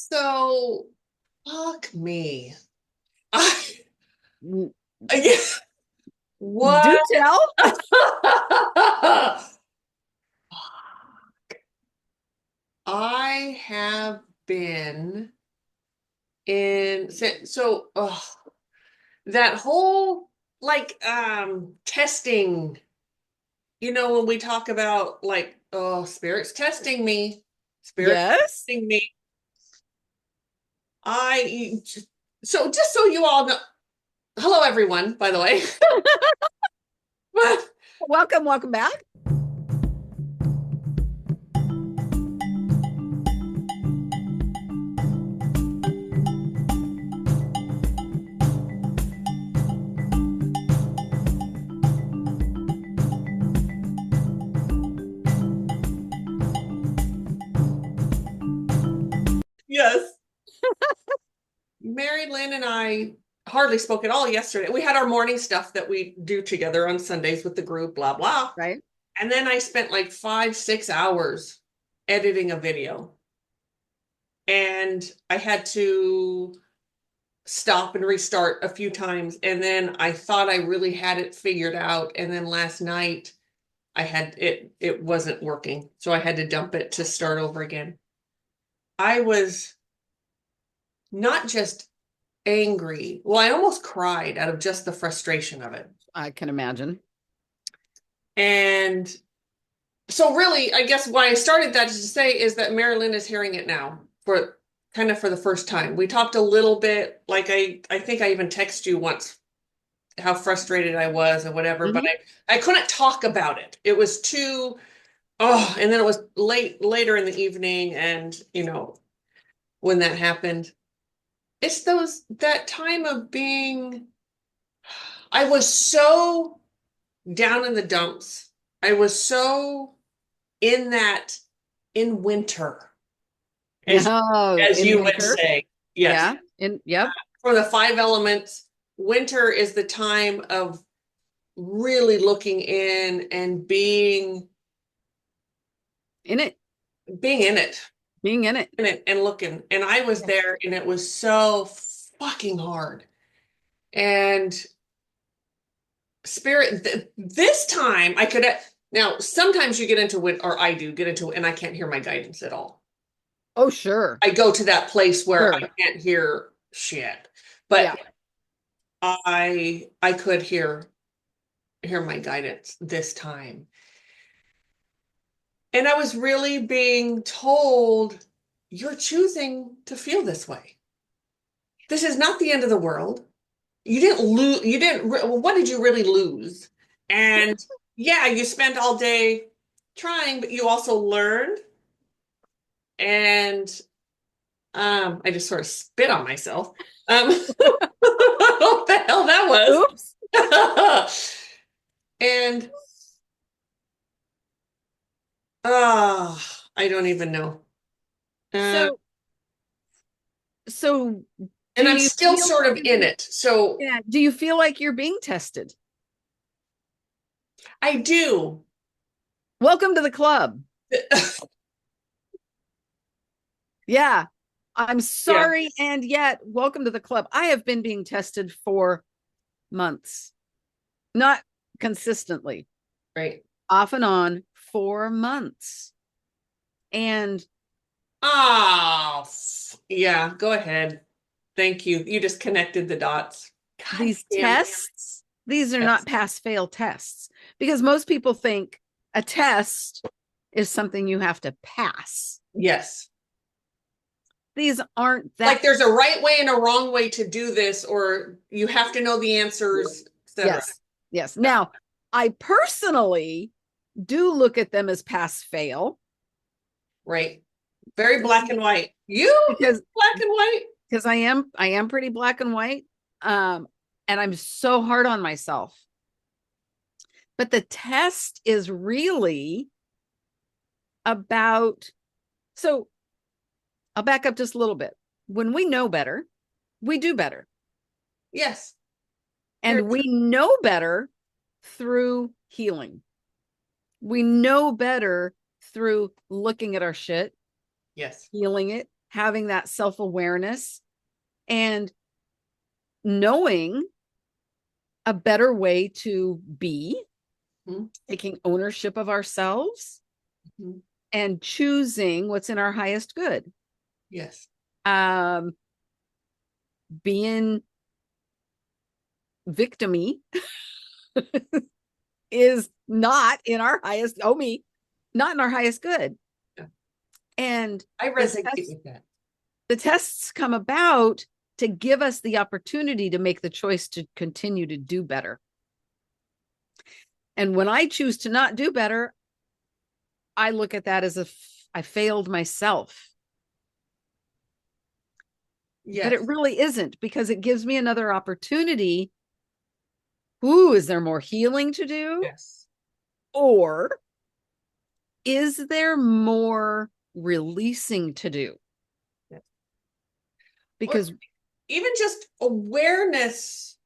So, fuck me. Mm, I, Do what? tell. I have been in so that whole testing, when we talk about like, oh, spirits testing me, spirit Yes. testing me. I so just so you all know, hello everyone, by the way. But Welcome back. yes, Mari-Lyn and I hardly spoke at all yesterday. We had our morning stuff that we do together on Sundays with the group, blah, blah. Right. And then I spent like 5, 6 hours editing a video. And I had to stop and restart a few times. And then I thought I really had it figured out. And then last night it wasn't working. So I had to dump it to start over again. I was not just angry. Well, I almost cried out of just the frustration of it. I can imagine. And so really, I guess why I started that to say is that Mari-Lyn is hearing it now for the first time. We talked a little bit, like I think I even texted you once how frustrated I was and whatever, but Mhm. I couldn't talk about it. It was too, and then it was later in the evening, and when that happened. It's that time of being, I was so down in the dumps. I was so in that in winter, as Oh, as in you would winter. say. Yes. Yeah. Yep. For the five elements, winter is the time of really looking in and In it. being Being in it. in it and looking. And I was Yeah. there and it was so fucking hard. And spirit this time I could now sometimes you get into it, or I do get into it, and I can't hear my guidance at all. Oh, sure. I go to that place where Sure. I can't hear shit. Yeah. But I could hear my guidance this time. And I was really being told, you're choosing to feel this way. This is not the end of the world. You didn't lose, well, what did you really lose? And yeah, you spent all day trying, but you also learned. And I just sort of spit on myself. What the hell that Oops. was. And I don't even know. Uh, So, so do and I'm you still feel sort like of in it. So yeah, do you feel like you're being tested? I do. Welcome to the club. Yeah. I'm Yeah, sorry, and yet welcome to the club. I have been being tested for months, not consistently, right. off and on for months. And Oh, yeah, go ahead. Thank you. You just connected the dots. God these damn it. tests, these are Yes. not pass fail tests because most people think a test is something you have to pass. Yes. These aren't Like that. there's a right way and a wrong way to do this, or you have to know the answers, etc. Yes. Yes. Now, I personally do look at them as pass fail Right. Very black and white. You because black and white? I am pretty black and white. Um, and I'm so hard on myself. But the test is really about, so I'll back up just a little bit. When we know better, we do better. Yes. Very And we true. know better through healing. We know better through looking at our shit, Yes. healing it, having that self-awareness and knowing a better way to be, Mhm. taking ownership of ourselves Mhm. and choosing what's in our highest good. Yes. Um, being victimy is not in our highest, not in our highest good. Yeah. And I the resonate tests, with that. the tests come about to give us the opportunity to make the choice to continue to do better. And when I choose to not do better, I look at that as if I failed myself. But it Yes. really isn't, because it gives me another opportunity. Ooh, is there more healing to do? Yes. Or is there more releasing to do? Yes. Or Because even just awareness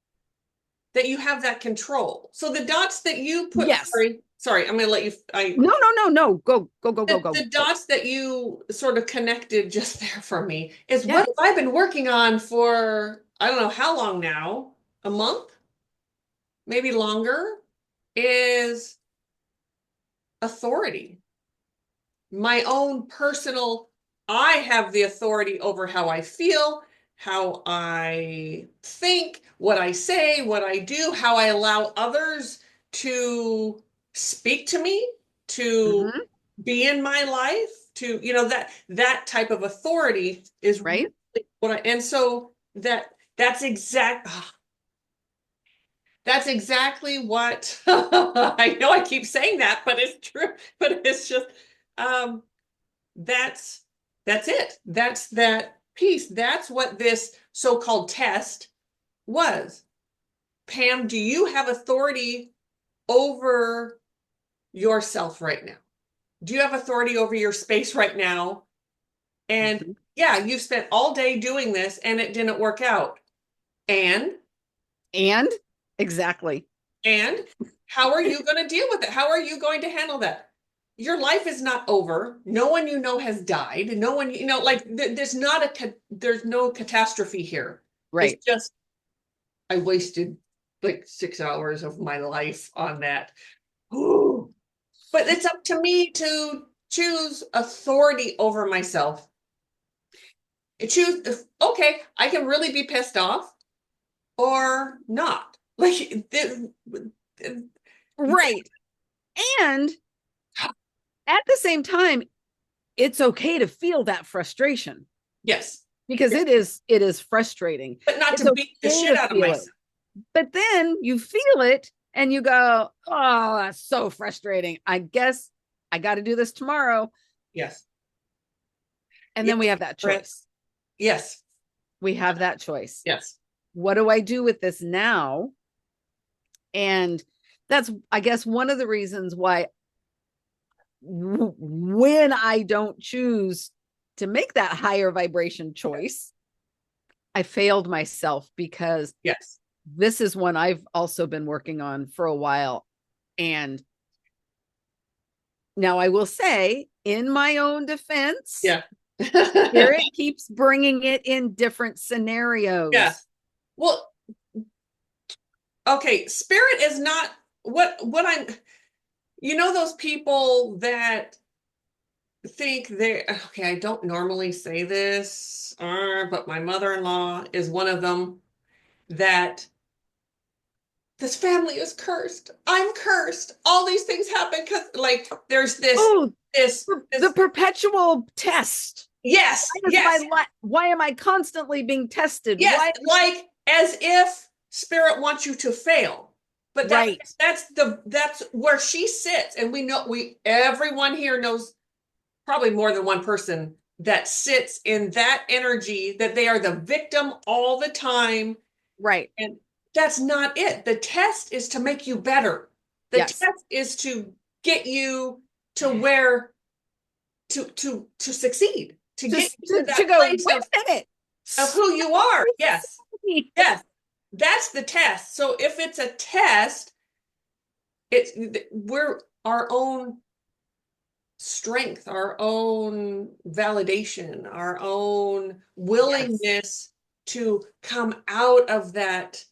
that you have that control. So the dots that you put, yes, sorry, I'm going to let you, no, go. the dots that you sort of connected just there for me is Yeah. what I've been working on for, I don't know how long now, a month, maybe longer, is authority. My own personal, I have the authority over how I feel, how I think, what I say, what I do, how I allow others to speak to me, to Mm-hmm. be in my life, to, that type of authority is really Right. what I, and so that's exactly what I know I keep saying that, but it's true, but it's just, um, that's that's it. That's that piece. That's what this so-called test was. Pam, do you have authority over yourself right now? Do you have authority over your space right now? And Mm-hmm. yeah, you've spent all day doing this and it didn't work out. And And exactly. and how are you going to deal with it? How are you going to handle that? Your life is not over. No one you know has died. No one, like there's no catastrophe here. It's Right. just I wasted like 6 hours of my life on that. Ooh. But it's up to me to choose authority over myself. And choose, okay, I can really be pissed off or not. Like, Right. And at the same time, it's okay to feel that frustration, yes, because yes, it is frustrating. but not It's to beat the okay shit to out of feel it. myself. But then you feel it and you go, oh, that's so frustrating. I guess I got to do this tomorrow. Yes, And yes, then we have that Brett. choice. Yes, We have that choice. yes, What do I do with this now? And that's, I guess, one of the reasons why when I don't choose to make that higher vibration choice, I failed myself, because yes. this is one I've also been working on for a while. And now I will say, in my own defense, Yeah. Spirit keeps bringing it in different Yeah. scenarios. Well, okay, spirit is not what I'm, those people that think they're okay, I don't normally say this, but my mother-in-law is one of them that this family is cursed. I'm cursed. All these things happen because like there's Oh, the this perpetual test. yes, Why is my yes, why am I constantly being tested? yes, Why? like as if spirit wants you to fail. But Right. that's where she sits. And everyone here knows probably more than one person that sits in that energy that they are the victim all the time. Right. And that's not it. The test is to make you better. The Yes. test is to get you to where to succeed, to get Just you to to that go, place wait a minute. of who you are. Yes. Yes. That's the test. So if it's a test, it's we're our own strength, our own validation, our own Yes. willingness to come out of that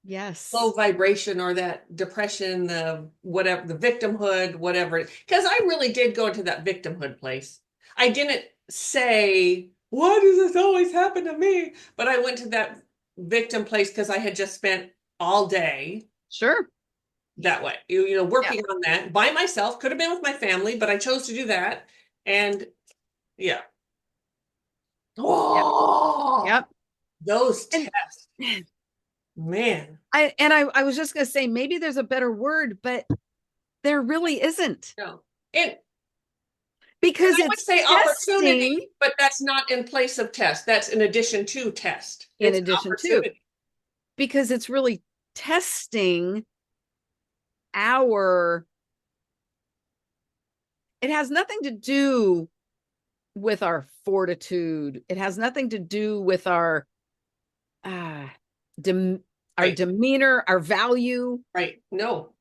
low Yes. vibration or that depression, the whatever, the victimhood, whatever. Because I really did go into that victimhood place. I didn't say, why does this always happen to me? But I went to that victim place because I had just spent all day Sure. that way, Yeah. working on that by myself. Could have been with my family, but I chose to do that. And yeah. Yeah. Oh, Yep. those And tests, man. I was just gonna say maybe there's a better word, but there really isn't No. And because I would it's say testing opportunity, but that's not in place of test. That's in addition to test. in It's addition to opportunity. because it's really testing our it has nothing to do with our fortitude. It has nothing to do with uh dem- our Right. demeanor, our value. Right. No,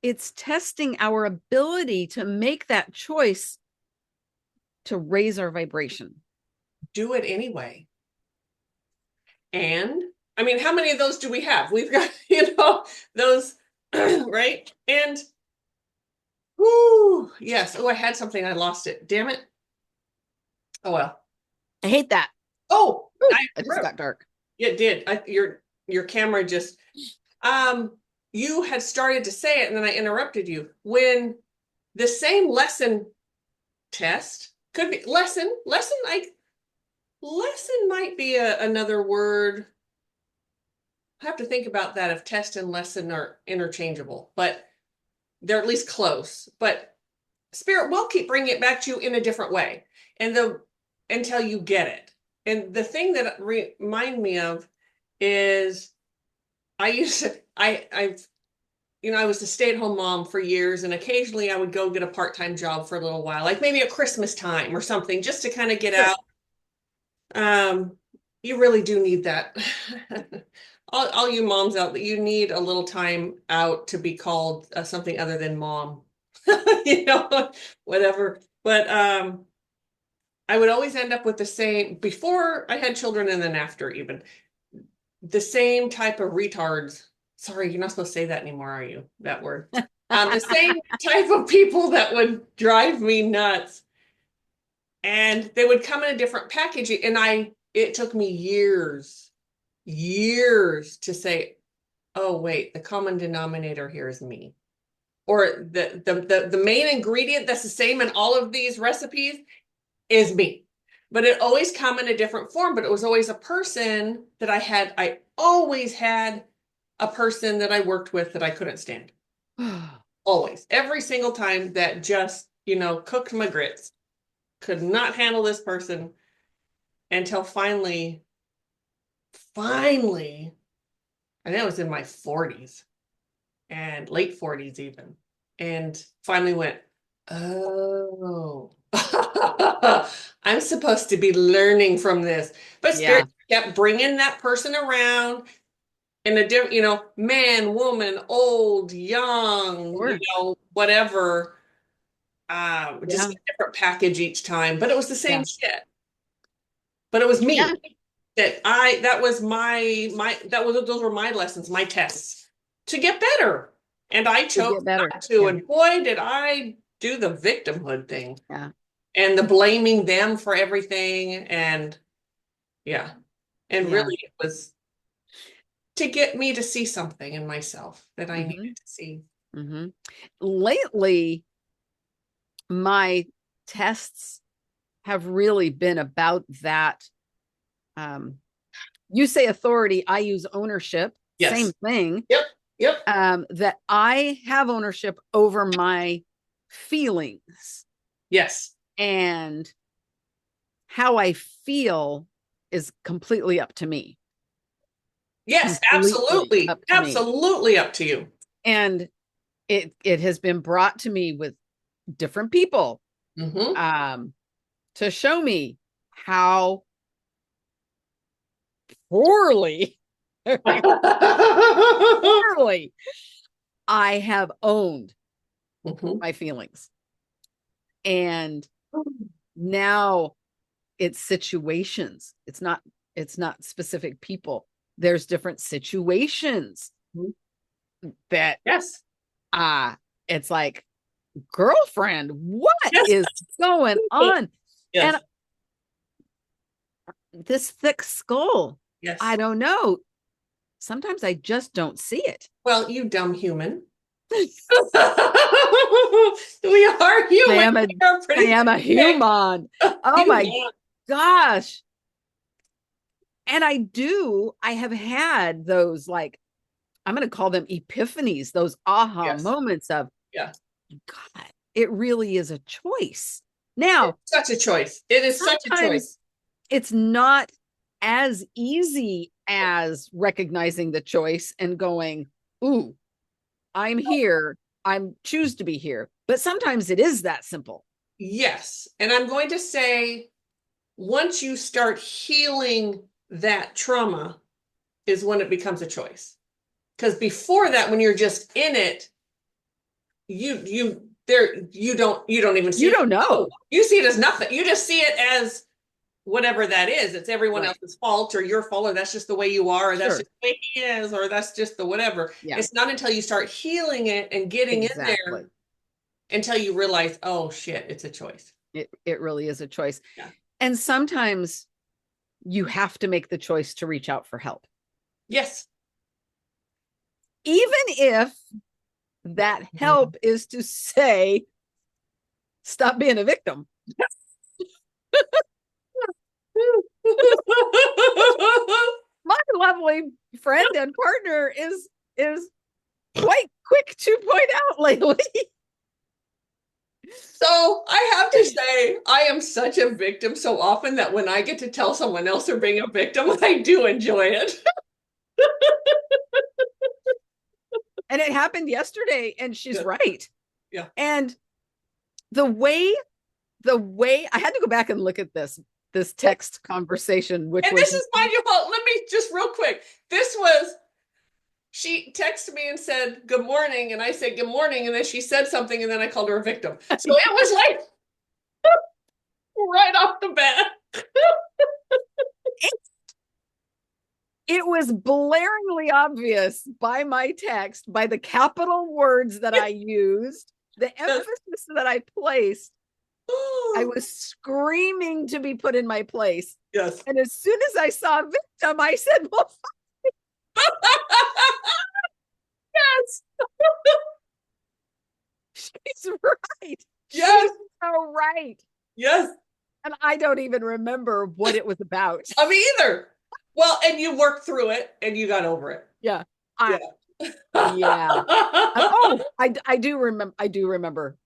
It's testing our ability to make that choice to raise our vibration. do it anyway. And I mean, how many of those do we have? We've got, those, right? And whoo, yes. Oh, I had something. I lost it. Damn it. Oh well. I hate that. Oh, Ooh, I it just got dark. it did. Your camera just you had started to say it and then I interrupted you. When the same lesson test could be lesson might be another word. I have to think about that if test and lesson are interchangeable, but they're at least close. But spirit will keep bringing it back to you in a different way, and the until you get it. And the thing that remind me of is I used to I've I was a stay-at-home mom for years, and occasionally I would go get a part-time job for a little while, like maybe at Christmas time or something, just to kind of get Sure. out. Um, you really do need that. All you moms out there, you need a little time out to be called something other than mom, you know, whatever. But I would always end up with the same before I had children and then after even the same type of retards. Sorry, you're not supposed to say that anymore, are you? That word. The same type of people that would drive me nuts. And they would come in a different packaging. And it took me years to say, oh, wait, the common denominator here is me. Or the main ingredient that's the same in all of these recipes is me. But it always come in a different form, but it was always a person that I always had a person that I worked with that I couldn't stand. Always. Every single time that just, cooked my grits. Could not handle this person until finally, I think I was in my 40s and late 40s even. And finally went, oh, I'm supposed to be learning from this. But Yeah. Spirit kept bringing that person around in a different, man, woman, old, young, Sure. whatever, just Yeah. a different package each time. But it was the same Yeah. shit. But it was Yeah. me that was those were my lessons, my tests to get better. And I To chose get better. not to. Yeah. And boy, did I do the victimhood thing Yeah. and the blaming them for everything. And yeah, and Yeah. really it was to get me to see something in myself that I Mm-hmm. needed to see. Mm-hmm. Lately, my tests have really been about that. Um, you say authority, I use ownership, same Yes. thing. Yep. Yep. That I have ownership over my feelings Yes. and how I feel is completely up to me. Yes. Completely Absolutely. up to me. Absolutely up to you. And it has been brought to me with different people Mm-hmm. to show me how poorly poorly I have owned Mm-hmm. my feelings. And now it's situations. It's not specific people. There's different situations that Yes. it's like, girlfriend, what Yes. is going on? And Yes. this thick skull, I Yes. don't know. Sometimes I just don't see it. Well, you dumb human. We are I human. am a We are I pretty am a thick. human. Oh my Human. gosh. And I have had those, like, I'm going to call them epiphanies, those aha Yes. moments of, Yeah. God, it really is a choice. Now, It's such a choice. It is such a choice. sometimes it's not as easy as recognizing the choice and going, ooh, I'm here. I'm choose to be here. But sometimes it is that simple. Yes. And I'm going to say, once you start healing that trauma, is when it becomes a choice. Because before that, when you're just in it, you don't even see You it. don't know. Oh, you see it as nothing. You just see it as whatever that is. It's everyone Right. else's fault or your fault, or that's just the way you are, or that's Sure. just the way he is, or that's just the whatever. Yeah, It's not until you start healing it and getting in exactly. there until you realize, oh shit, it's a choice. It really is a choice. Yeah. And sometimes you have to make the choice to reach out for help. Yes. Even if that help is to say, stop being a victim. My lovely friend and partner is quite quick to point out lately. So I have to say, I am such a victim so often that when I get to tell someone else they're being a victim, I do enjoy it. And it happened yesterday, and she's Yeah. right. Yeah. And the way I had to go back and look at this text conversation, which And this was, is, mind you, well, let me just real quick. This was, she texted me and said, good morning. And I said, good morning. And then she said something, and then I called her a victim. So it was like right off the bat. it was blaringly obvious by my text, by the capital words that I used, the emphasis that I placed. I was screaming to be put in my place. Yes. And as soon as I saw victim, I said, well, Yes. she's right. Yes. She's so right. Yes. And I don't even remember what it was about. Me either. Well, and you worked through it and you got over it. Yeah. Yeah. Yeah. Oh, I do remember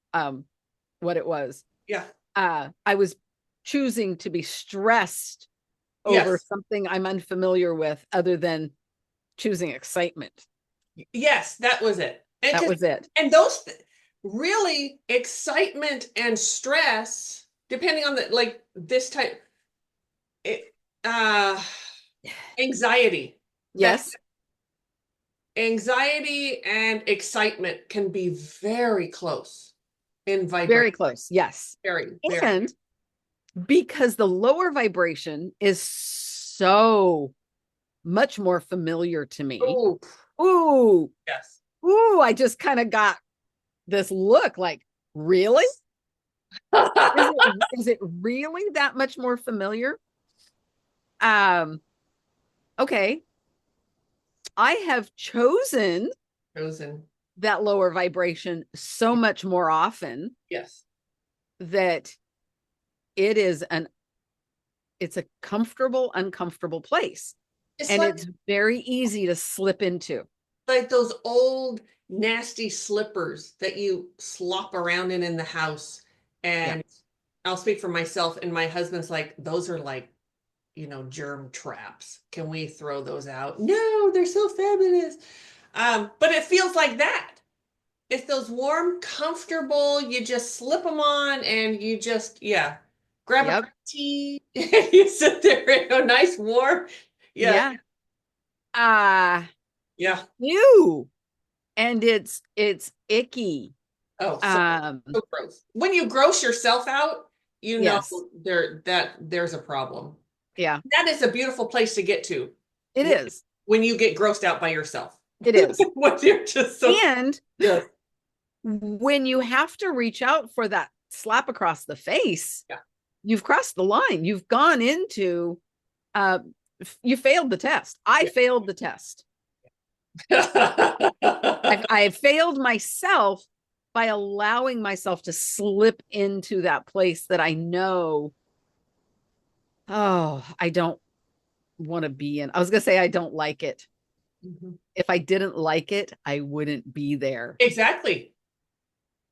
what it was. Yeah. I was choosing to be stressed over Yes. something I'm unfamiliar with, other than choosing excitement. Yes, that was it. That was it. And those really excitement and stress, depending on the like this type, it, anxiety. That Yes. anxiety and excitement can be very close in vibration. Very close. Yes. Very, very. And because the lower vibration is so much more familiar to me. Oh, Ooh, yes. ooh, I just kind of got this look like, really? Is it really that much more familiar? Okay. I have chosen Chosen. that lower vibration so much more often Yes. that it's a comfortable, uncomfortable place. It's And like it's very easy to slip into. those old nasty slippers that you slop around in the house. Yeah. And I'll speak for myself, and my husband's like, those are like, germ traps. Can we throw those out? No, they're so fabulous. But it feels like that. It's those warm, comfortable, you just slip them on and you just, yeah, grab a Yep. cup of tea. You sit there in a nice warm. Yeah. Yeah. Ah, Yeah. ew. And it's icky. Oh, so, Um, so gross. When you gross yourself out, you know yes, there's a problem. yeah, That is a beautiful place to get to it when, is. when you get grossed out by yourself. It is. When you're just so And yes. when you have to reach out for that slap across the face, Yeah. you've crossed the line. You've gone into, uh, you failed the test. I failed the test. I failed myself by allowing myself to slip into that place that I know, oh, I don't want to be in. I was going to say, I don't like it. Mhm. If I didn't like it, I wouldn't be there. Exactly.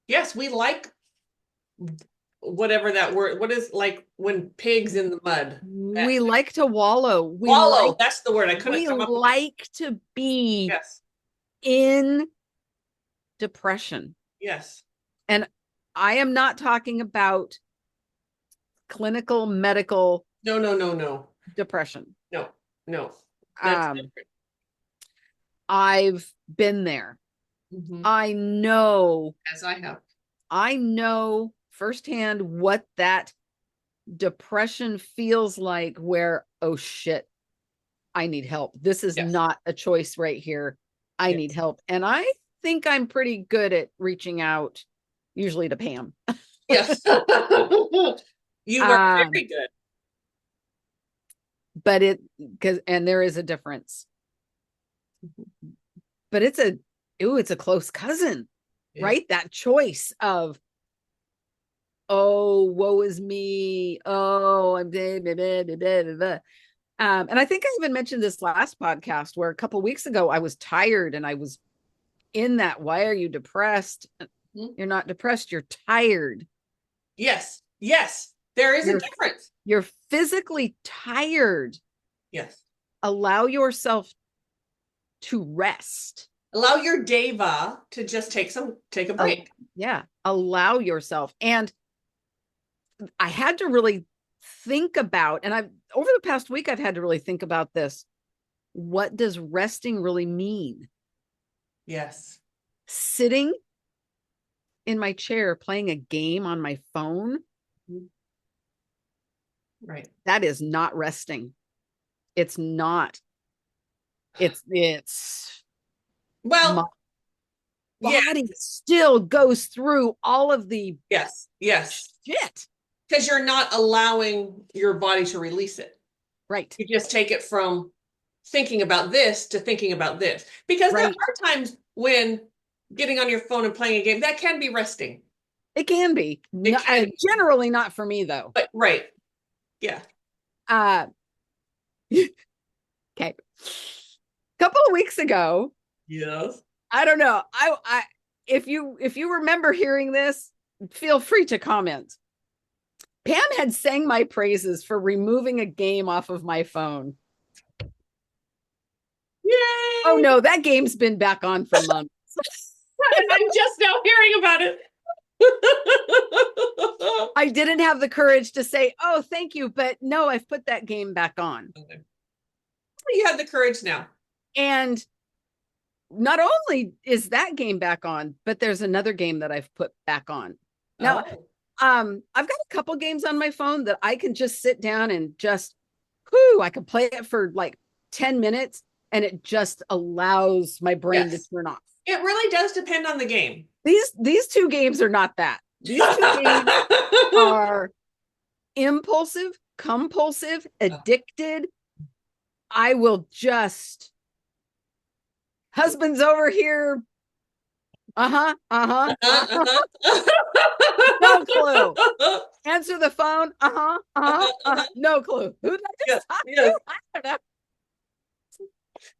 Yes, we like whatever that word. What is like when pigs in the mud? That, We like to wallow. wallow. That's the word. I couldn't We come up with it. like to be Yes. in depression. Yes. And I am not talking about clinical medical No, no, no, no. depression. No, no. That's Um, different. I've been there. Mhm. I know, As I have. I know firsthand what that depression feels like, where, oh shit, I need help. This is Yes. not a choice right here. I need Yes. help. And I think I'm pretty good at reaching out, usually to Pam. Yes. You are Um, very good. but it, because, and there is a difference, but it's a close cousin, Yeah. right? That choice of, oh, woe is me. Oh, I'm blah, blah, blah, blah, blah, blah. And I think I even mentioned this last podcast where a couple weeks ago I was tired and I was in that. Why are you depressed? Mhm. You're not depressed. You're tired. Yes. Yes. There is a You're difference. you're physically tired. Yes. Allow yourself to rest. Allow your deva to just take a Uh, break. yeah, allow yourself. And I had to really think about, and I've over the past week, I've had to really think about this. What does resting really mean? Yes. Sitting in my chair playing a game on my phone, Mhm. Right. that is not resting. It's not. It's my Well, yeah. body still goes through all of the Yes. Yes. shit. Because you're not allowing your body to release it. Right. You just take it from thinking about this to thinking about this. Because there Right. are times when getting on your phone and playing a game, that can be resting. It can be. It No, can, generally not for me though. but right. Yeah. Uh okay. A couple of weeks ago, Yes. I don't know. I if you remember hearing this, feel free to comment. Pam had sang my praises for removing a game off of my phone. Oh Yay! no, that game's been back on for months. And I'm just now hearing about it. I didn't have the courage to say, "Oh, thank you," but no, I've put that game back on. Okay. You have the courage now. And not only is that game back on, but there's another game that I've put back on. Now, Oh. I've got a couple games on my phone that I can just sit down and just, whoo, I can play it for like 10 minutes and it just allows my brain to Yes. turn off. It really does depend on the game. These two games are not that. These two games are impulsive, compulsive, addicted. I will just, husband's over here. Uh-huh, uh-huh, uh-huh. No clue. Answer the phone. Uh-huh, uh-huh, uh-huh. No clue. Who did I Yes, just talk yes. to? I don't know.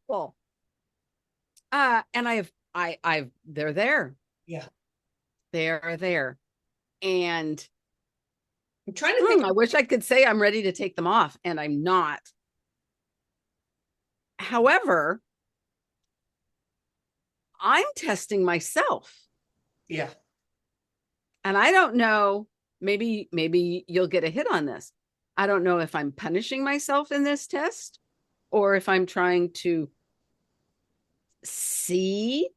Well, and I've they're there. Yeah. They're there. And I'm trying to think. I wish I could say I'm ready to take them off, and I'm not. However, I'm testing myself. Yeah. And I don't know, maybe you'll get a hit on this. I don't know if I'm punishing myself in this test or if I'm trying to see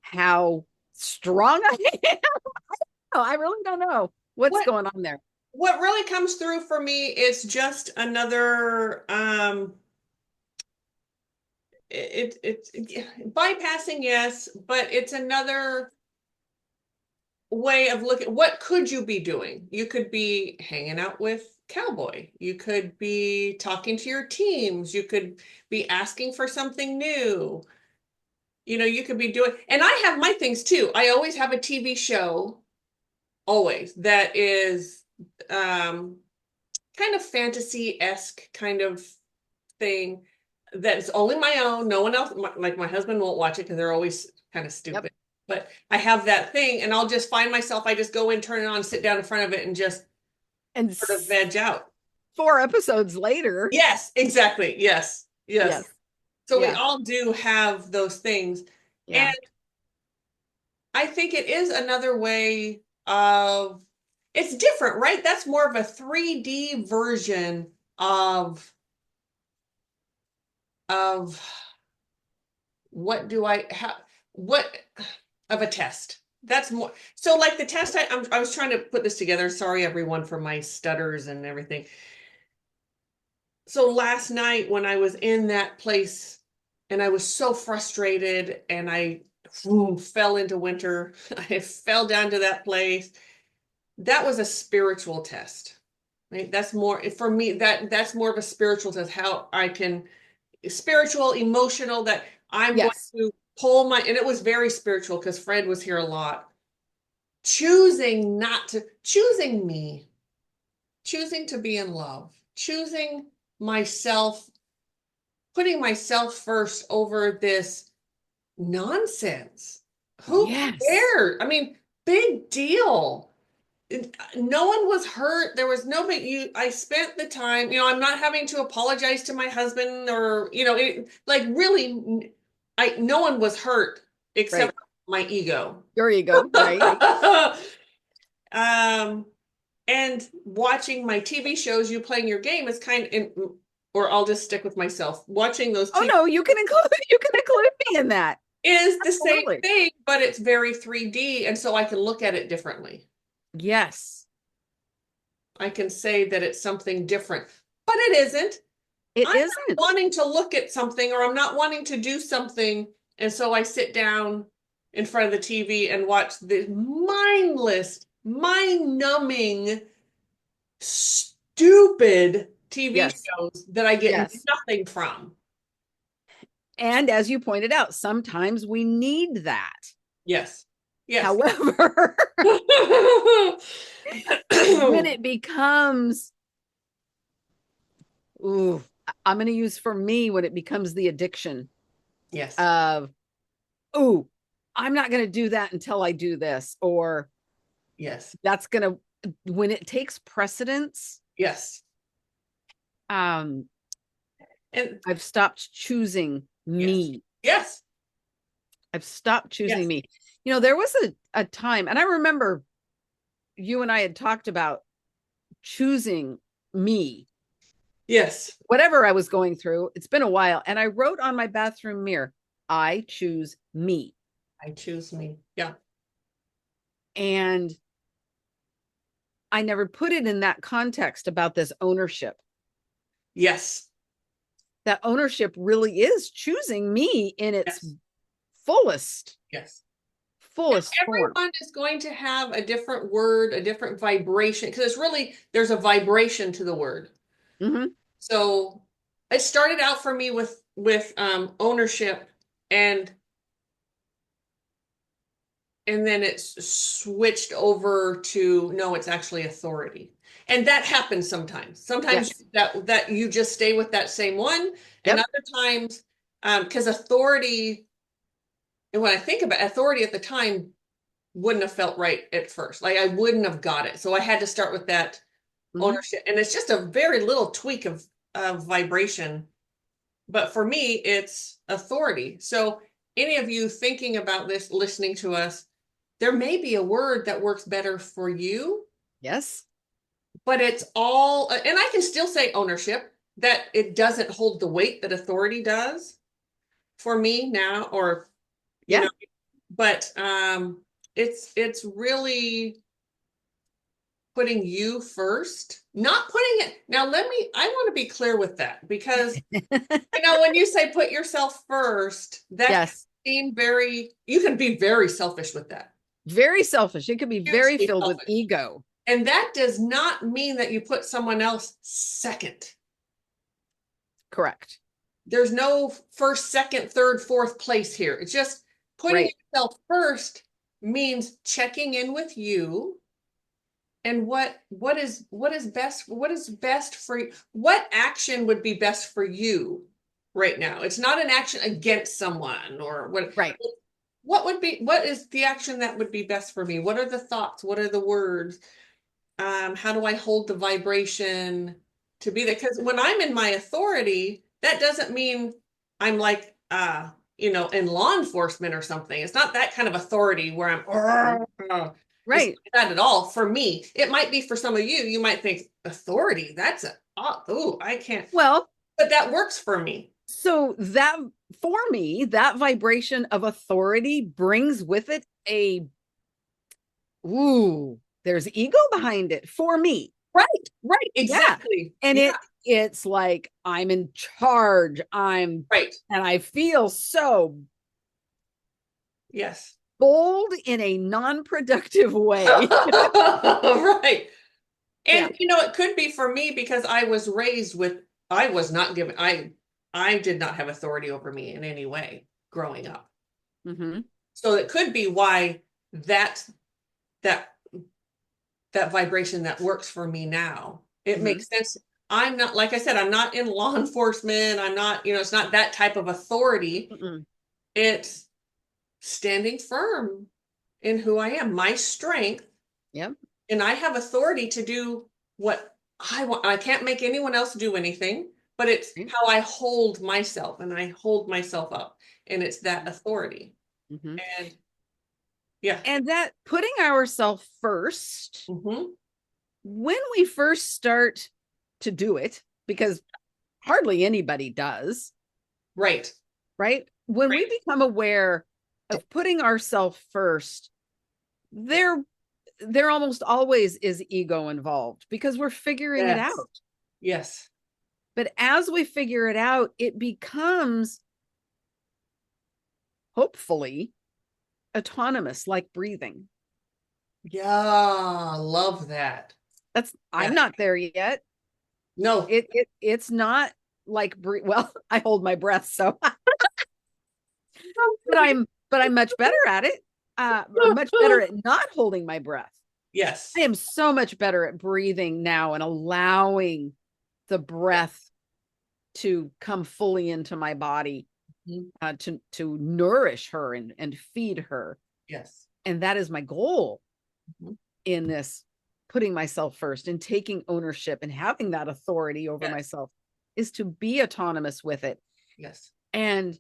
how strong I am. Oh, I really don't know what's What going on there. what really comes through for me is just another bypassing, yes, but it's another way of looking. What could you be doing? You could be hanging out with Cowboy. You could be talking to your teams. You could be asking for something new. You could be doing, and I have my things too. I always have a TV show, always, that is um kind of fantasy-esque kind of thing that's only my own. No one else, like my husband won't watch it because they're always kind of Yep. stupid. But I have that thing, and I'll just find myself, I just go in, turn it on, sit down in front of it, and just And sort of veg out. 4 episodes later. Yes, exactly. Yes, yes. Yes. So we Yeah. all do have those things. And Yeah. I think it is another way of, it's different, right? That's more of a 3D version of of what do I have, what of a test. That's more so like the test. I was trying to put this together. Sorry, everyone, for my stutters and everything. So last night when I was in that place and I was so frustrated and I fell into winter, I fell down to that place. That was a spiritual test. Right? That's more for me, that's more of a spiritual test, how I can, spiritual, emotional, that I'm going Yes. to pull my, and it was very spiritual because Fred was here a lot. Choosing not to, choosing me, choosing to be in love, choosing myself, putting myself first over this nonsense. Who Yes. cares? I mean, big deal. No one was hurt. There was no big, I spent the time, I'm not having to apologize to my husband or, like really, no one was hurt except Right. my ego. There you go. Right. Um, and watching my TV shows, you playing your game is or I'll just stick with myself. Watching those Oh TV no, you can include me in that. is the same Absolutely. thing, but it's very 3D, and so I can look at it differently. Yes. I can say that it's something different, but it isn't. It I'm not isn't. wanting to look at something or I'm not wanting to do something. And so I sit down in front of the TV and watch the mindless, mind numbing, stupid TV Yes. shows that I get Yes. nothing from. And as you pointed out, sometimes we need that. Yes. Yes. However, when it becomes, ooh, I'm going to use for me when it becomes the addiction Yes. of, ooh, I'm not going to do that until I do this, or Yes. that's going to, when it takes precedence, Yes. um, And I've stopped choosing yes. me. Yes. I've stopped choosing Yes. me. There was a time, and I remember you and I had talked about choosing me, Yes. whatever I was going through. It's been a while. And I wrote on my bathroom mirror, I choose me. I choose me. Yeah. And I never put it in that context about this ownership. Yes. That ownership really is choosing me in its Yes. fullest, Yes. Now, fullest form. everyone is going to have a different word, a different vibration, because there's a vibration to the word. Mm-hmm. So it started out for me with ownership, and then it's switched over to no, it's actually authority. And that happens sometimes. Sometimes Yes. that you just stay with that same one, and Yep. other times, because authority, and when I think about authority at the time, wouldn't have felt right at first. Like I wouldn't have got it. So I had to start with that Mm-hmm. ownership. And it's just a very little tweak of vibration. But for me, it's authority. So any of you thinking about this, listening to us, there may be a word that works better for you, Yes. but it's all, and I can still say ownership, that it doesn't hold the weight that authority does for me now, or, you Yeah. know, but it's really putting you first, not putting it. Now, I want to be clear with that, because, when you say put yourself first, that can Yes. seem you can be very selfish with that. Very selfish. It could be very Hugely filled with selfish. ego. And that does not mean that you put someone else second. Correct. There's no first, second, third, fourth place here. It's just putting Right. yourself first means checking in with you and what is best for you. What action would be best for you right now? It's not an action against someone or what. Right. What is the action that would be best for me? What are the thoughts? What are the words? How do I hold the vibration to be there? Because when I'm in my authority, that doesn't mean I'm like in law enforcement or something. It's not that kind of authority where it's Right. not that at all. For me, it might be for some of you. You might think authority, that's I can't. Well, But that works for me. so that, for me, that vibration of authority brings with it there's ego behind it for me. Right, Yeah. exactly. And Yeah, it's like I'm in charge. right. And I feel so Yes. bold in a non-productive way. Right. Yeah. And it could be for me because I was raised with, I was not given, I did not have authority over me in any way growing up. Mm-hmm. So it could be why that that that vibration that works for me now. It Mm-hmm. makes sense. I'm not, like I said, I'm not in law enforcement. I'm not, it's not that type of authority. Mm-mm. It's standing firm in who I am, my strength. Yep. And I have authority to do what I want. I can't make anyone else do anything, but it's Right. how I hold myself and I hold myself up. And it's that authority. Mm-hmm. And yeah. And that putting ourselves first, Mm-hmm. when we first start to do it, because hardly anybody does, Right. right? When we Right. become aware of putting ourselves first, there almost always is ego involved because we're figuring it Yes. out. Yes. But as we figure it out, it becomes hopefully autonomous, like breathing. Yeah. Love that. I'm Yeah. not there yet. No. It's not like well, I hold my breath, so but I'm much better at it. Or much better at not holding my breath. Yes. I am so much better at breathing now and allowing the breath to come fully into my body, to nourish her and feed her. Yes. And that is my goal Mm-hmm. in this, putting myself first and taking ownership and having that authority over Yes. myself, is to be autonomous with it. Yes. And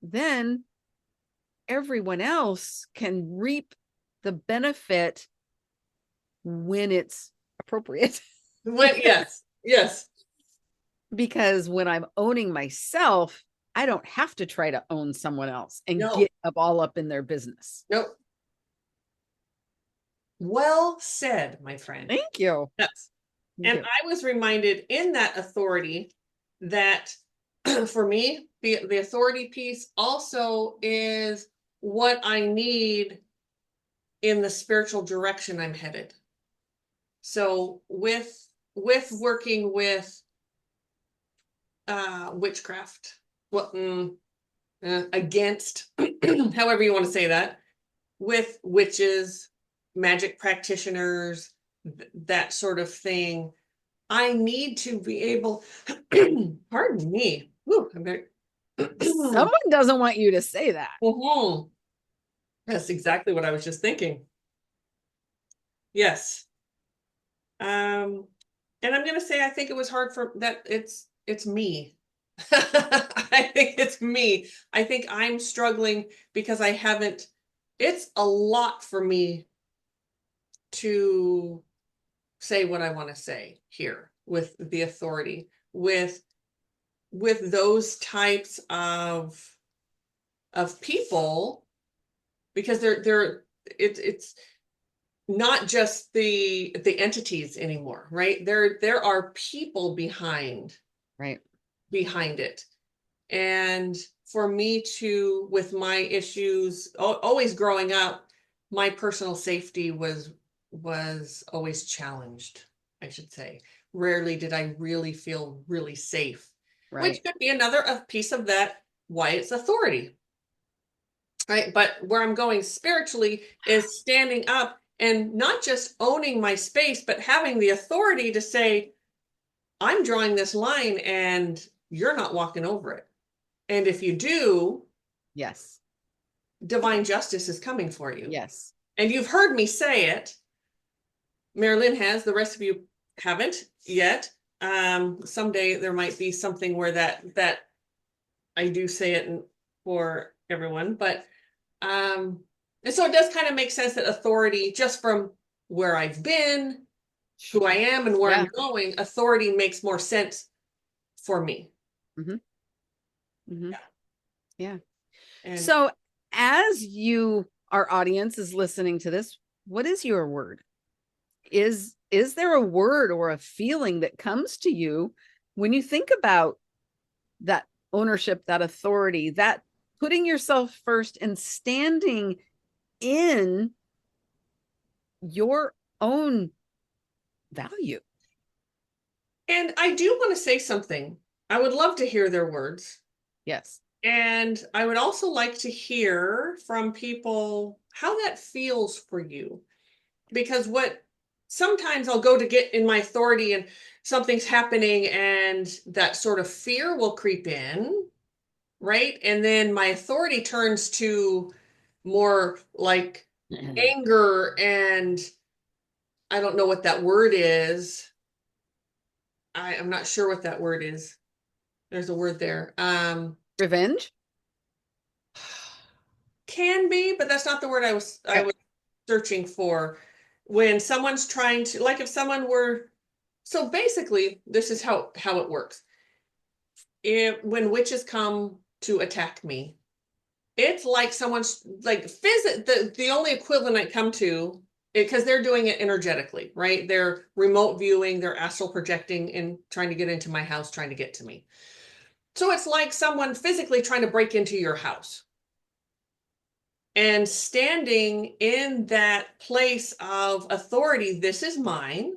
then everyone else can reap the benefit when it's appropriate. Yes. Yes. Because when I'm owning myself, I don't have to try to own someone else and No. get all up in their business. Nope. Well said, my friend. Thank you. Yes. Thank And you. I was reminded in that authority that for me, the authority piece also is what I need in the spiritual direction I'm headed. So with working with witchcraft, what against however you want to say that, with witches, magic practitioners, that sort of thing. I need to be able, pardon me. Whew, I'm very, Someone doesn't want you to say that. Mhm. That's exactly what I was just thinking. Yes. And I'm gonna say I think it was hard for that. It's me. I think it's me. I think I'm struggling because I haven't. It's a lot for me to say what I want to say here with the authority, with those types of people. because it's not just the entities anymore, right? There are people Right. behind it. And for me to, with my issues, always growing up, my personal safety was always challenged, I should say. Rarely did I really feel really safe, which Right. could be another piece of that, why it's authority, right? But where I'm going spiritually is standing up and not just owning my space, but having the authority to say, I'm drawing this line and you're not walking over it. And if you do, Yes. divine justice is coming for you. Yes. And you've heard me say it. Mari-Lyn has, the rest of you haven't yet. Someday there might be something where that I do say it for everyone, but and so it does kind of make sense that authority, just from where I've been, who I am, and where Yeah. I'm going, authority makes more sense for me. Mm-hmm. Mm-hmm. Yeah. And So as our audience is listening to this, what is your word? Is there a word or a feeling that comes to you when you think about that ownership, that authority, that putting yourself first and standing in your own value? and I do want to say something. I would love to hear their words. Yes. And I would also like to hear from people how that feels for you. Because what sometimes I'll go to get in my authority and something's happening and that sort of fear will creep in, right? And then my authority turns to more like anger, and I don't know what that word is. I'm not sure what that word is. There's a word there. Revenge? Can be, but that's not the word I Okay. was searching for. When someone's trying to, like if someone were, so basically this is how it works. When witches come to attack me, it's like someone's like the only equivalent I come to, because they're doing it energetically, right? They're remote viewing, they're astral projecting and trying to get into my house, trying to get to me. So it's like someone physically trying to break into your house. And standing in that place of authority, this is mine.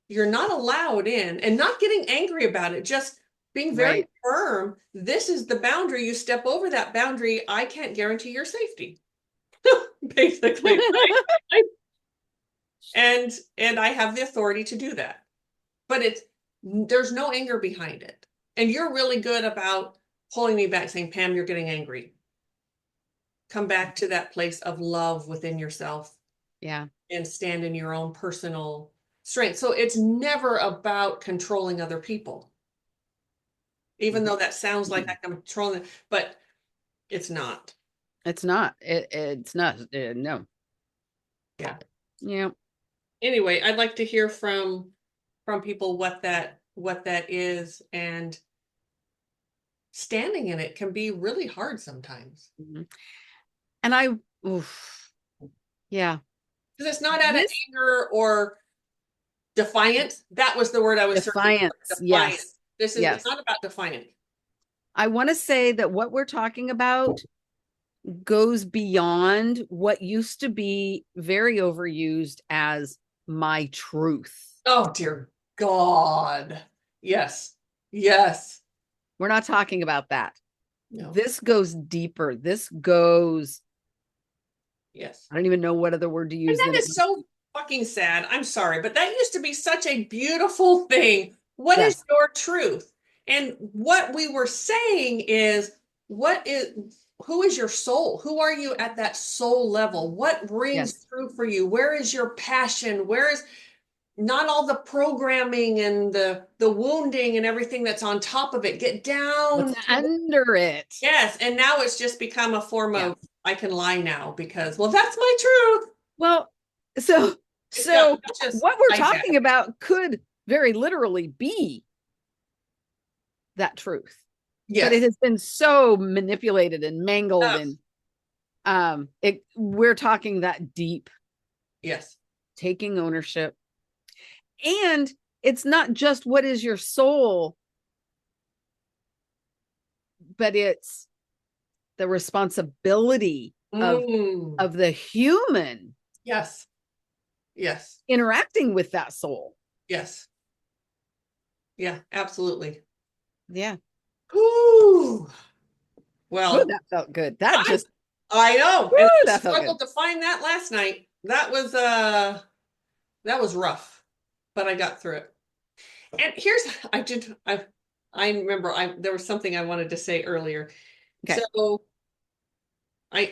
You're not allowed in, and not getting angry about it, just being very Right. firm. This is the boundary. You step over that boundary, I can't guarantee your safety, basically. Right? And I have the authority to do that. But there's no anger behind it. And you're really good about pulling me back, saying, Pam, you're getting angry. Come back to that place of love within yourself Yeah. and stand in your own personal strength. So it's never about controlling other people, even though that sounds like I'm controlling, but it's not. It's not. It's not. No. Yeah. Yeah. Anyway, I'd like to hear from people what that is, and standing in it can be really hard sometimes. Mm-hmm. And oof, yeah. Because it's not out of This anger or defiance. That was the word I was searching for. defiance. Defiance. Yes. It's Yes. not about defiance. I want to say that what we're talking about goes beyond what used to be very overused as my truth. Oh dear God. Yes. Yes. We're not talking about that. No. This goes deeper. This goes, Yes. I don't even know what other word to And use that than it. is so fucking sad. I'm sorry, but that used to be such a beautiful thing. What is Yes. your truth? And what we were saying is, who is your soul? Who are you at that soul level? What rings Yes. true for you? Where is your passion? Where is not all the programming and the wounding and everything that's on top of it? Get down What's to under it? yes. And now it's just become a form Yeah. of I can lie now because, well, that's my truth. Well, so It's got so just what we're hijacked. talking about could very literally be that truth. But it Yes. has been so manipulated and mangled, and We're talking that deep, Yes. taking ownership. And it's not just what is your soul, but it's the responsibility of the human. Yes. Yes. Interacting with that soul. Yes. Yeah, absolutely. Yeah. Ooh. Well, Ooh, that felt good. That just I know. woo, And I that felt good. struggled to find that last night. That was rough, but I got through it. And here's I remember there was something I wanted to say earlier. Okay. So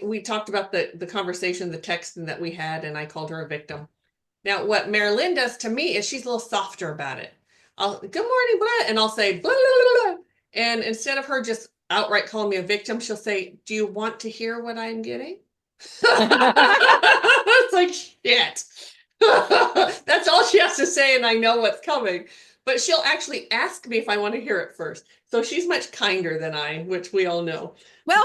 we talked about the conversation, the text that we had, and I called her a victim. Now, what Mari-Lyn does to me is she's a little softer about it. Good morning, blah, and I'll say blah, blah, blah, blah. And instead of her just outright calling me a victim, she'll say, "Do you want to hear what I'm getting?" It's like shit. That's all she has to say, and I know what's coming. But she'll actually ask me if I want to hear it first. So she's much kinder than I, which we all know. Well,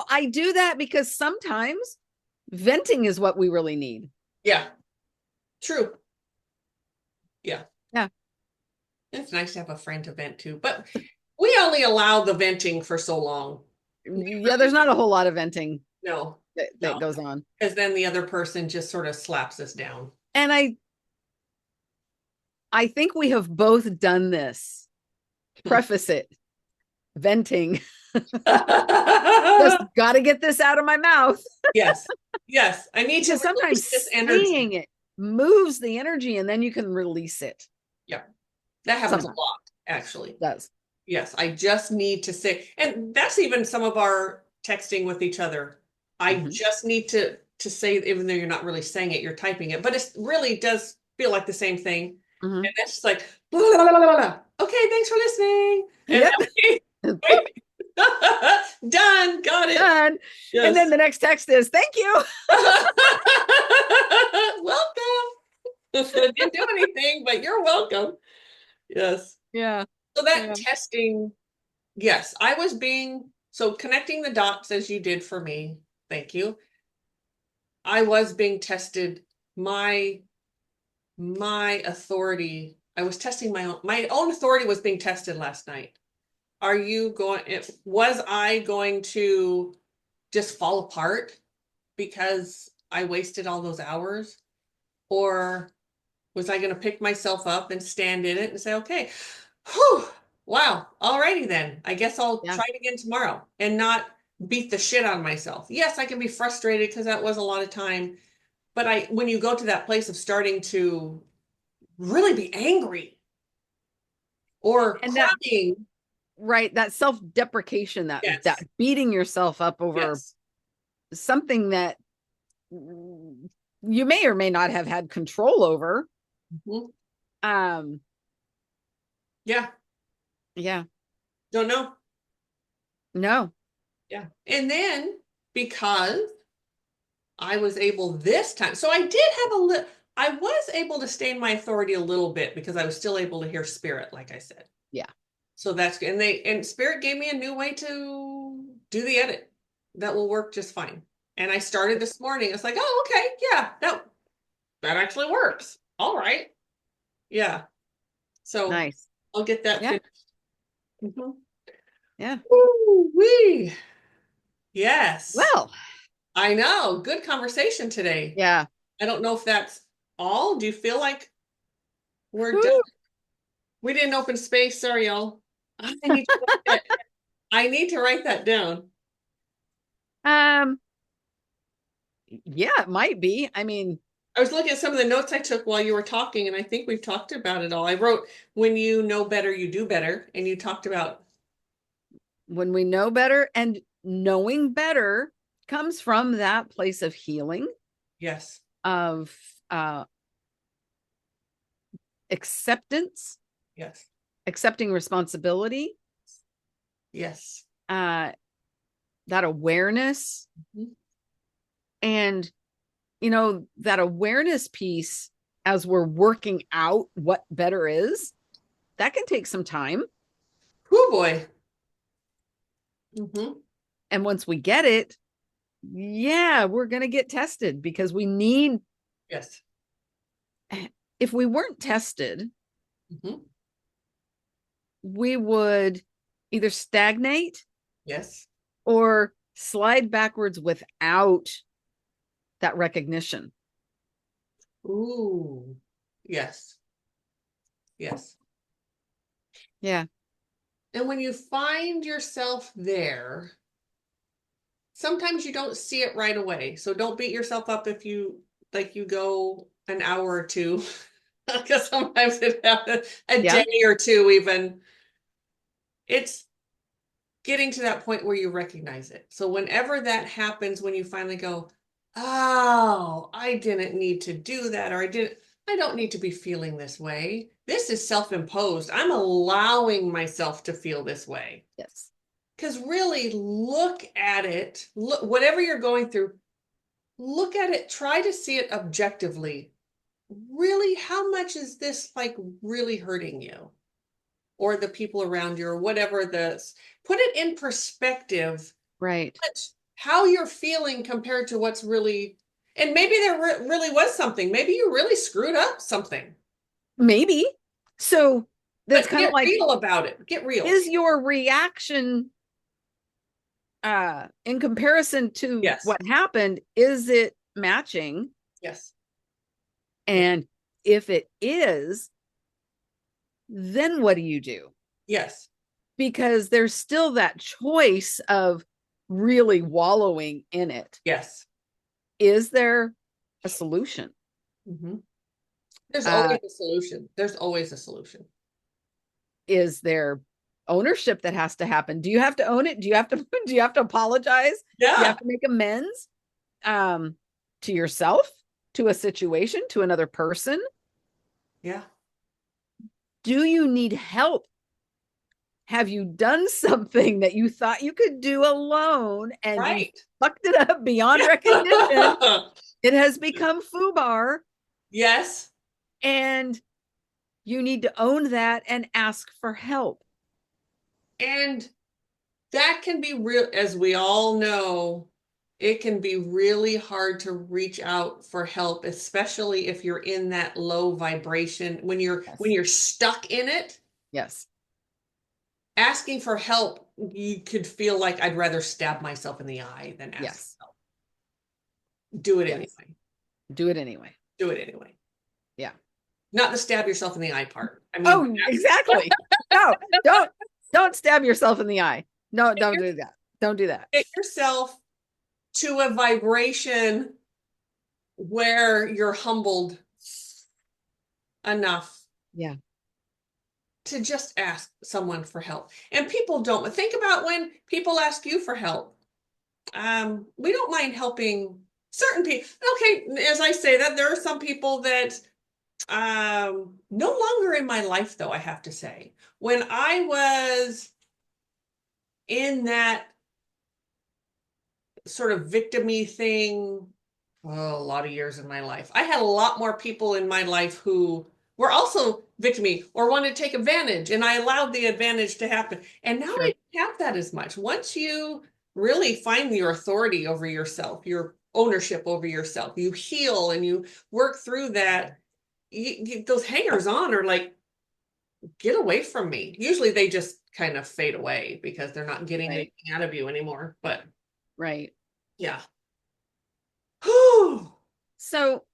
I do that because sometimes venting is what we really need. Yeah. True. Yeah. Yeah. It's nice to have a friend to vent to, but we only allow the venting for so long. Yeah, there's not a whole lot of venting No, that goes on. because then the other person just sort of slaps us down. And I think we have both done this. Preface it. Venting. Just got to get this out of my mouth. Yes. Yes. I need to sometimes this energy. Saying it moves the energy and then you can release it. Yeah. That happens a lot, actually. It does. Yes. I just need to say, and that's even some of our texting with each other. I just need to say, even though you're not really saying it, you're typing it, but it really does feel like the same thing. And that's just like, blah, blah, blah, blah, blah. Okay, thanks for listening. And done, got it. Done. Yes. And then the next text is, thank you. Welcome. Didn't do anything, but you're welcome. Yes. Yeah. So that testing, yes, I was so connecting the dots as you did for me. Thank you. I was being tested. My authority, I was testing my own authority was being tested last night. Was I going to just fall apart because I wasted all those hours? Or was I going to pick myself up and stand in it and say, okay, whew, wow, alrighty then. I guess I'll try it again tomorrow and not beat the shit out of myself. Yes, I can be frustrated because that was a lot of time. But when you go to that place of starting to really be angry or crying, right, that self-deprecation, that beating yourself up over something that you may or may not have had control over. Yeah. Don't know. No. Yeah. And then because I was able this time, so I was able to stay in my authority a little bit because I was still able to hear spirit, like I said. Yeah. So that's good. And spirit gave me a new way to do the edit that will work just fine. And I started this morning. It's like, oh, okay, yeah, that actually works. All right. Yeah. So nice. I'll get that finished. Yeah. Woo-wee. Yes. Well, I know. Good conversation today. Yeah. I don't know if that's all. Do you feel like we're done? We didn't open space. Sorry, y'all. I need to write that down. Yeah, it might be. I mean, I was looking at some of the notes I took while you were talking, and I think we've talked about it all. I wrote, when you know better, you do better. And you talked about when we know better, and knowing better comes from that place of healing. Yes. Of acceptance. Yes. Accepting responsibility. Yes. That awareness. And, that awareness piece, as we're working out what better is, that can take some time. Oh boy. And once we get it, yeah, we're going to get tested because we need, Yes. if we weren't tested, Mhm. we would either stagnate Yes. or slide backwards without that recognition. Ooh. Yes. Yes. Yeah. And when you find yourself there, sometimes you don't see it right away. So don't beat yourself up if you go an hour or two, because sometimes it happens a Yeah. day or two even. It's getting to that point where you recognize it. So whenever that happens, when you finally go, oh, I didn't need to do that, or I don't need to be feeling this way. This is self-imposed. I'm allowing myself to feel this way. Yes. Because really look at it, look, whatever you're going through, look at it, try to see it objectively. Really, how much is this like really hurting you or the people around you or whatever this? Put it in perspective, Right. how you're feeling compared to what's really, and maybe there really was something. Maybe you really screwed up something, Maybe. So that's but kind of get like, real about it. Get real. is your reaction in comparison to Yes. what happened, is it matching? Yes. Yes. And if it is, then what do you do? Yes. Because there's still that choice of really wallowing in it. Yes. Is there a solution? Mm-hmm. There's Uh, always a solution. There's always a solution. is there ownership that has to happen? Do you have to own it? Do you have to do you have to apologize? Do you Yeah. have to make amends to yourself, to a situation, to another person? Yeah. Do you need help? Have you done something that you thought you could do alone and you Right. fucked it up beyond recognition? It has become foobar, Yes. and you need to own that and ask for help. And that can be real, as we all know, it can be really hard to reach out for help, especially if you're in that low vibration. When Yes. you're stuck in it, Yes. asking for help, you could feel like I'd rather stab myself in the eye than ask for Yes. help. Do it Yes. anyway. Do it anyway. Do it anyway. Yeah. Not the stab yourself in the eye part. I mean, Oh, exactly. No, don't stab yourself in the eye. No, get, don't your, do that. Don't do that. get yourself to a vibration where you're humbled enough Yeah. to just ask someone for help. And people don't think about when people ask you for help. We don't mind helping certain people. Okay, as I say that, there are some people that no longer in my life, though, I have to say. When I was in that sort of victimy thing, oh, a lot of years in my life, I had a lot more people in my life who were also victimy or wanted to take advantage, and I allowed the advantage to happen. And now I Sure. don't have that as much. Once you really find your authority over yourself, your ownership over yourself, you heal and you work through that. Those hangers on are like, get away from me. Usually they just kind of fade away because they're not getting Right. anything out of you anymore. But Right. yeah. So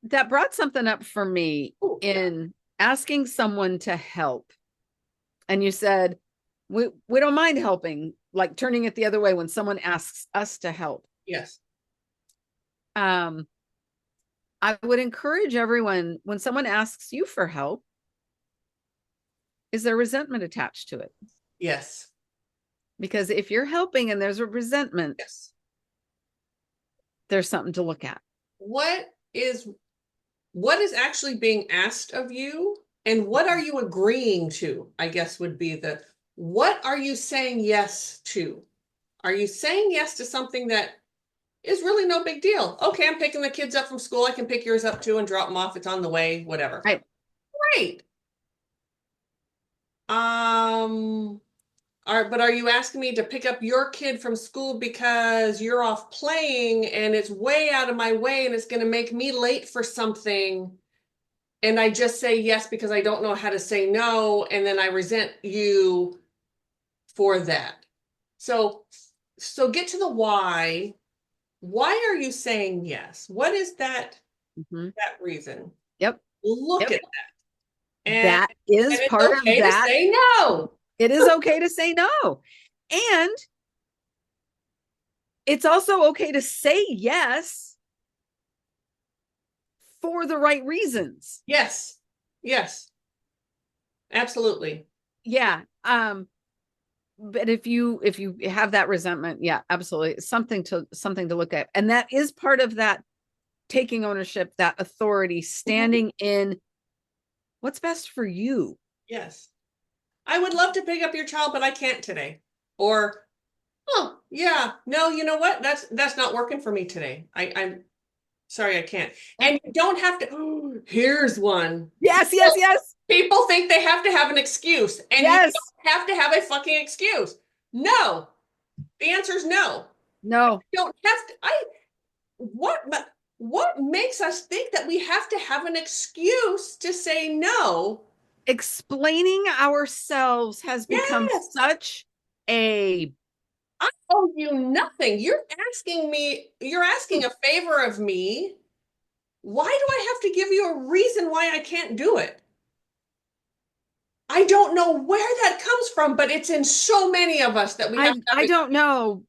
that brought something up for me Ooh, yeah. in asking someone to help. And you said, we don't mind helping, like turning it the other way when someone asks us to help. Yes. Um, I would encourage everyone, when someone asks you for help, is there resentment attached to it? Yes. Because if you're helping and there's a resentment, Yes. there's something to look at. What is what is actually being asked of you and what are you agreeing to? I guess would be the what are you saying yes to? Are you saying yes to something that is really no big deal? Okay, I'm picking the kids up from school. I can pick yours up too and drop them off. It's on the way, whatever. Right. Great. Um, but are you asking me to pick up your kid from school because you're off playing and it's way out of my way and it's going to make me late for something? And I just say yes because I don't know how to say no, and then I resent you for that. So, so get to the why. Why are you saying yes? What is Mhm. that reason? Yep. Look Yep. at that. That is And it's part of okay to that. say no. It is okay to say no. And it's also okay to say yes for the right reasons. Yes. Yes. Absolutely. Yeah. But if you have that resentment, yeah, absolutely. Something to look at. And that is part of that taking ownership, that authority, Mhm. standing in what's best for you. Yes. I would love to pick up your child, but I can't today. Or, oh, yeah, no, you know what? That's not working for me today. I'm sorry, I can't. Yeah. And you don't have to, oh, here's one. Yes, yes, yes. People think they have to have an excuse, and you Yes. don't have to have a fucking excuse. No. The answer is no. No. You don't have to. What makes us think that we have to have an excuse to say no? Explaining ourselves has become Yes. such a I owe you nothing. You're asking a favor of me. Why do I have to give you a reason why I can't do it? I don't know where that comes from, but it's in so many of us that we have to have I don't know,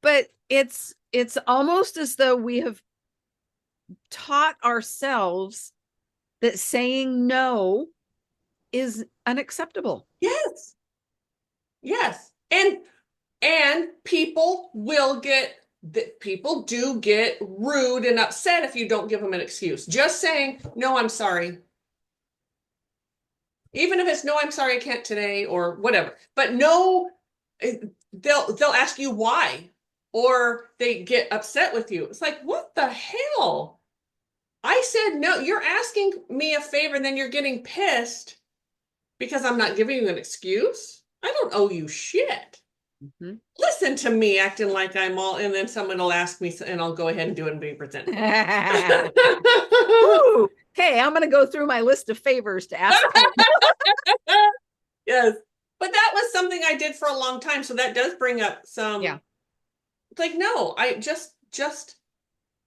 but it's almost as though we have taught ourselves that saying no is unacceptable. yes. Yes. And people do get rude and upset if you don't give them an excuse. Just saying, "No, I'm sorry." Even if it's no, I'm sorry, I can't today or whatever. But no, they'll ask you why, or they get upset with you. It's like, what the hell? I said no. You're asking me a favor, and then you're getting pissed because I'm not giving you an excuse. I don't owe you shit. Mhm. Listen to me acting like I'm all, and then someone will ask me, and I'll go ahead and do it and be resentful. Ooh, okay, I'm going to go through my list of favors to ask Pam. Yes. But that was something I did for a long time. So that does bring up Yeah. some, it's like, no, I just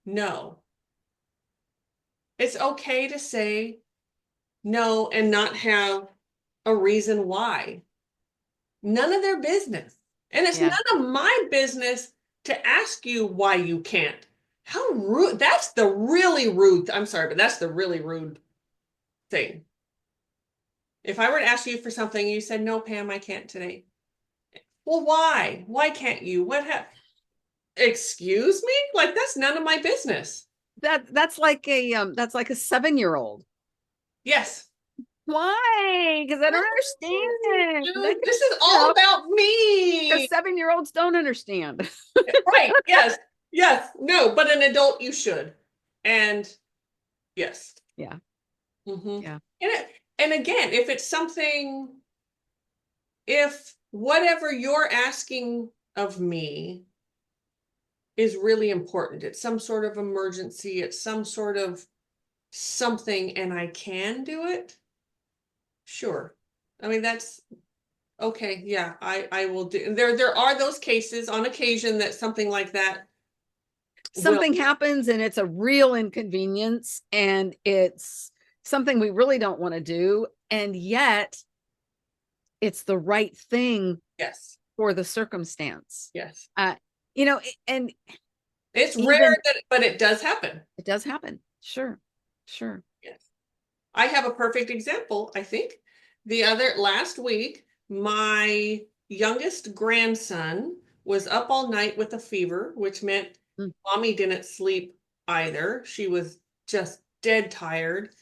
no. It's okay to say no and not have a reason why. None of their business. And it's none Yeah. of my business to ask you why you can't. How rude. That's the really rude. I'm sorry, but that's the really rude thing. If I were to ask you for something, you said, no, Pam, I can't today. Well, why? Why can't you? Excuse me? Like that's none of my business. That's like a 7-year-old. Yes. Why? Because I don't understand. Dude, this is You all know, about because me. 7-year-olds don't understand. Right. Yes. Yes. No, but an adult you should. And yes. Yeah. Hmm. Yeah. And again, if it's something, if whatever you're asking of me is really important, it's some sort of emergency, it's some sort of something, and I can do it, sure. I mean, that's okay. Yeah, I will do. There are those cases on occasion that something like that will. Something happens and it's a real inconvenience and it's something we really don't want to do. And yet it's the right thing Yes. for the circumstance. Yes. Uh, and It's even rare that, but it does happen. it does happen. Sure. Sure. Yes. I have a perfect example, I think. The other last week, my youngest grandson was up all night with a fever, which meant Mm. mommy didn't sleep either. She was just dead tired.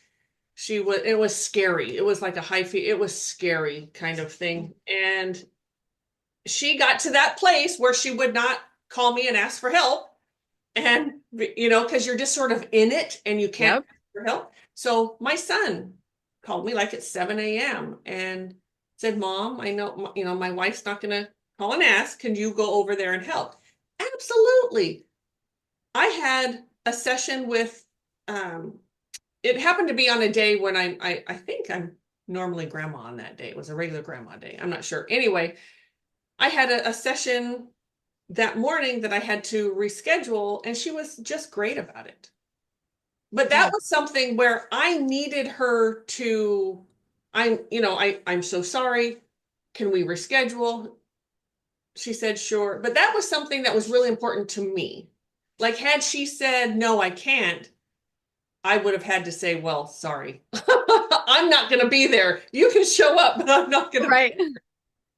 It was scary. It was like a high fever. It was scary kind of thing. And she got to that place where she would not call me and ask for help. And, because you're just sort of in it and you can't Yep. ask for help. So my son called me like at 7 a.m. and said, Mom, I know, my wife's not going to call and ask, can you go over there and help? Absolutely. I had a session with, it happened to be on a day when I think I'm normally grandma on that day. It was a regular grandma day. I'm not sure. Anyway, I had a session that morning that I had to reschedule, and she was just great about it. But that Yeah. was something where I needed her to, I'm so sorry. Can we reschedule? She said, sure. But that was something that was really important to me. Like, had she said, no, I can't, I would have had to say, well, sorry. I'm not going to be there. You can show up, but I'm not going to. Right.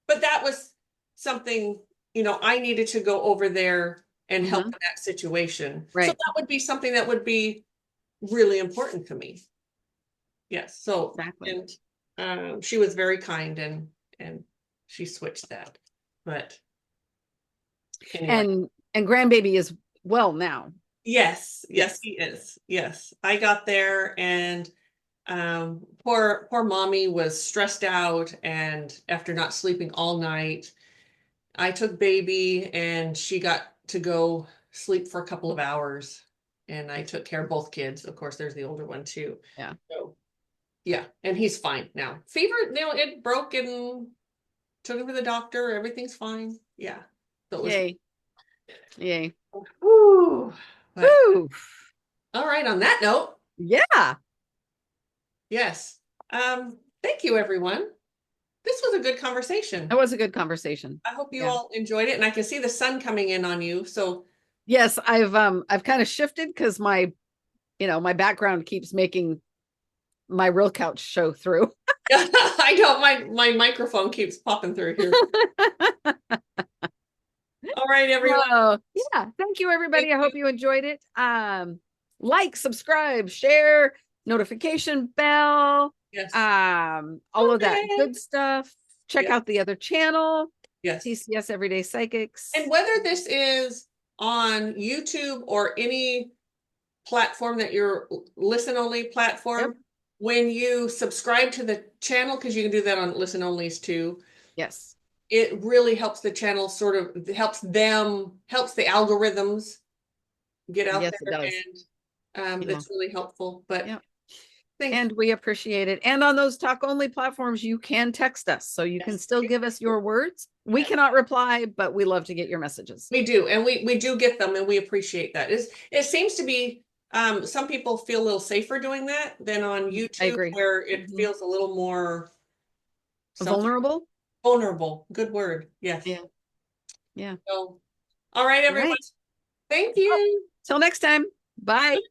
But that was something, I needed to go over there and help Hmm. in that situation. So Right. that would be something that would be really important to me. Yes. So, Exactly. and she was very kind, and she switched that. But anyway, And grandbaby is well now. yes, yes, Yes. he is. Yes, I got there, and poor mommy was stressed out, and after not sleeping all night, I took baby, and she got to go sleep for a couple of hours, and I took care of both kids. Of course, there's the older one too. Yeah. So yeah, and he's fine now. Fever, it broke, and took him to the doctor. Everything's fine. Yeah. So it was. Yay. Yay. Whew. But Woo. all right, on that note, Yeah. yes. Thank you, everyone. This was a good That conversation. was a good conversation. I hope you Yeah. all enjoyed it, and I can see the sun coming in on you. So Yes, I've kind of shifted because my background keeps making my real couch show through. I know my microphone keeps popping through here. All right, everyone. Oh, yeah. Thank you, Thank everybody. I you. hope you enjoyed it. Like, subscribe, share, notification bell, Yes. all of that Okay. good stuff. Check Yes. out the other channel, Yes. TCS Everyday And Psychics. whether this is on YouTube or any platform that you're listen only Yep. platform, when you subscribe to the channel, because you can do that on listen onlys too, Yes. it really helps the channel, sort of helps the algorithms get out Yes, it there, does. and Yeah. it's really helpful. But Yeah. thank And we appreciate it. And on those talk only platforms, you can text us. So you can yes, still give us your words. We yes, cannot reply, but we love to get your messages. we do, and we do get them, and we appreciate that. It seems to be some people feel a little safer doing that than on I YouTube, agree. where it Mhm. feels a little more sometimes Vulnerable? vulnerable. Good word. Yes. Yeah. Yeah. So, all right, All everyone. right. Thank you. Till next time. Bye.